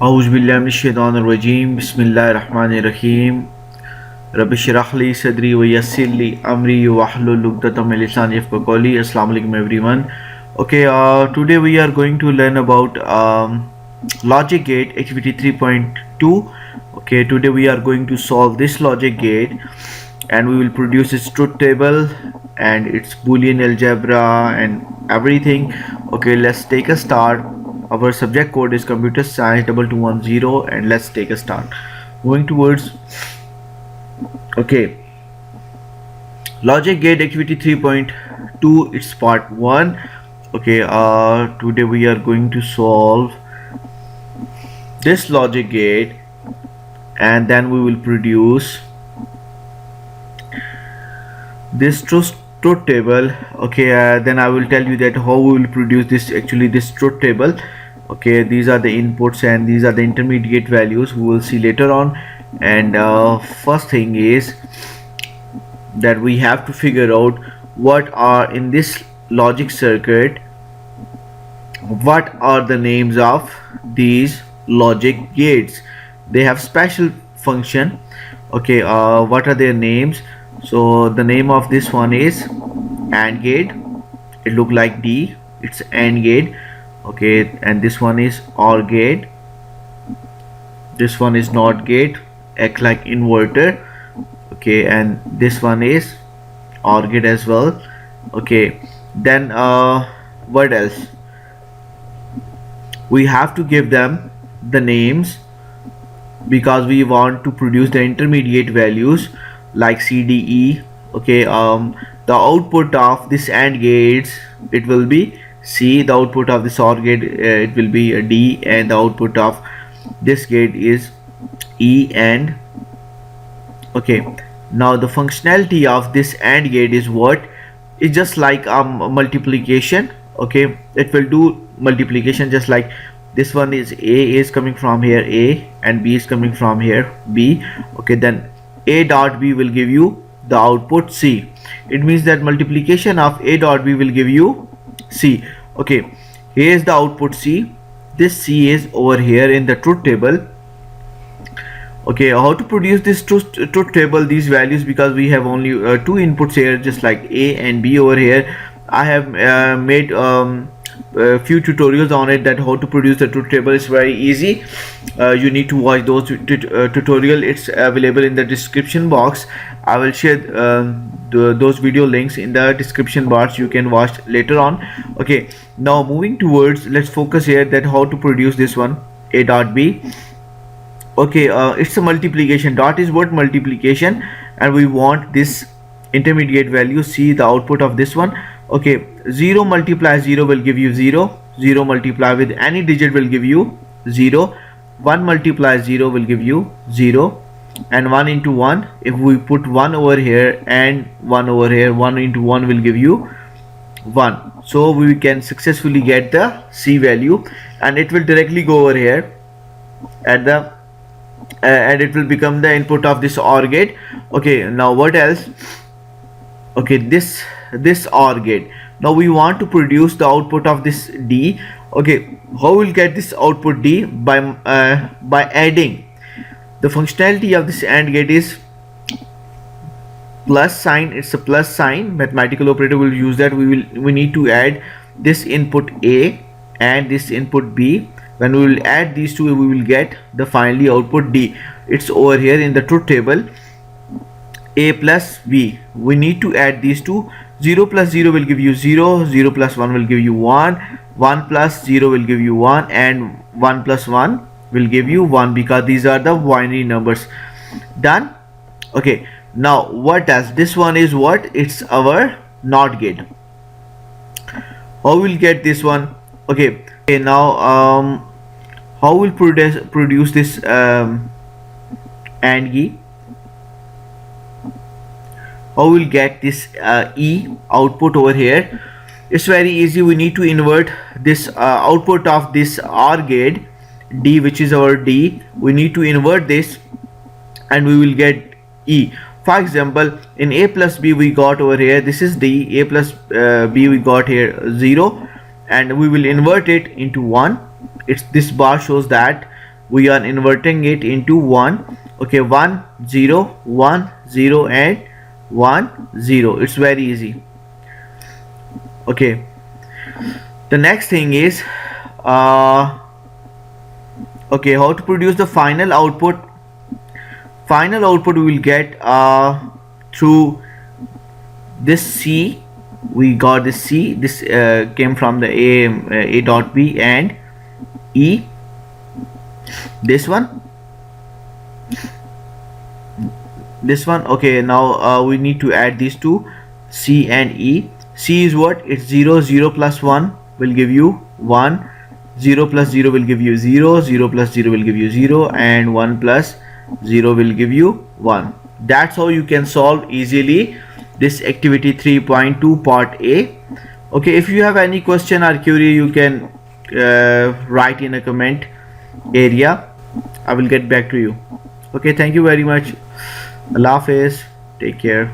औज़ुबिल्लाहिमिनश्शैतानिर्रजीम बिस्मिल्लाहिर्रहमानिर्रहीम रब्बि इश्रह ली सदरी व यस्सिर ली अमरी वाहलुल उक़दतम मिन लिसानी यफ़क़हू क़ौली. Assalamu alaikum everyone. Okay, today we are going to learn about logic gate activity 3.2. Okay, today we are going to solve this logic gate and we will produce its truth table and its boolean algebra and everything. Okay, let's take a start. Our subject code is computer science 2210 and let's take a start. Moving towards, okay, logic gate activity 3.2, it's part 1. Okay, today we are going to solve this logic gate and then we will produce this truth table. Okay, then I will tell you that how we will produce this truth table. Okay, these are the inputs and these are the intermediate values we will see later on. And first thing is that we have to figure out what are in this logic circuit, what are the names of these logic gates. They have special function. Okay, what are their names? So the name of this one is AND gate. It look like D, it's AND gate. Okay, and this one is OR gate, this one is NOT gate, act like inverter. Okay, and this one is OR gate as well. Okay, then what else? We have to give them the names because we want to produce the intermediate values like C, D, E. Okay, the output of this AND gates, it will be C. The output of this OR gate, it will be a D, and the output of this gate is E. And okay, now the functionality of this AND gate is what? It's just like multiplication. Okay, it will do multiplication just like this one is A is coming from here A and B is coming from here B. Okay, then A dot B will give you the output C. It means that multiplication of A dot B will give you C. Okay, here is the output C. This C is over here in the truth table. Okay, how to produce this truth table, these values, because we have only two inputs here just like A and B over here. I have made few tutorials on it, that how to produce the truth table is very easy. You need to watch those tutorial. It's available in the description box. I will share those video links in the description box. You can watch later on. Okay, now moving towards, let's focus here that how to produce this one, A dot B. Okay, it's a multiplication. Dot is what? Multiplication, and we want this intermediate value C, the output of this one. Okay, 0 multiply 0 will give you 0. 0 multiply with any digit will give you 0. 1 multiply 0 will give you 0. And 1 into 1, if we put 1 over here and 1 over here, 1 into 1 will give you 1. So we can successfully get the C value, and it will directly go over here at the and it will become the input of this OR gate. Okay, now what else? Okay, this OR gate. Now we want to produce the output of this D. Okay, how we'll get this output D? By adding. The functionality of this AND gate is plus sign. It's a plus sign. Mathematical operator will use that. We need to add this input A and this input B. When we will add these two, we will get the finally output D. It's over here in the truth table. A plus B. We need to add these two. 0 plus 0 will give you 0. 0 plus 1 will give you 1. 1 plus 0 will give you 1. And 1 plus 1 will give you 1, because these are the binary numbers. Done? Okay. Now what else? This one is what? It's our NOT gate. How we'll get this one? Okay. Okay, now how we'll produce this AND key? How we'll get this E output over here? It's very easy. We need to invert this output of this OR gate D, which is our D. We need to invert this and we will get E. For example, in A plus B we got over here, this is D. A plus B we got here 0, and we will invert it into 1. It's this bar shows that we are inverting it into 1. Okay, 1 0 1 0 and 1 0. It's very easy. Okay, the next thing is okay, how to produce the final output. Final output we will get through this C. We got this C. This came from the A dot B, and E, this one, this one. Okay, now we need to add these two, C and E. C is what? It's 0 0 plus 1 will give you 1, 0 plus 0 will give you 0, 0 plus 0 will give you 0, and 1 plus 0 will give you 1. That's how you can solve easily this activity 3.2 part A. Okay, if you have any question or query, you can write in a comment area. I will get back to you. Okay, thank you very much. Allah Hafiz. Take care.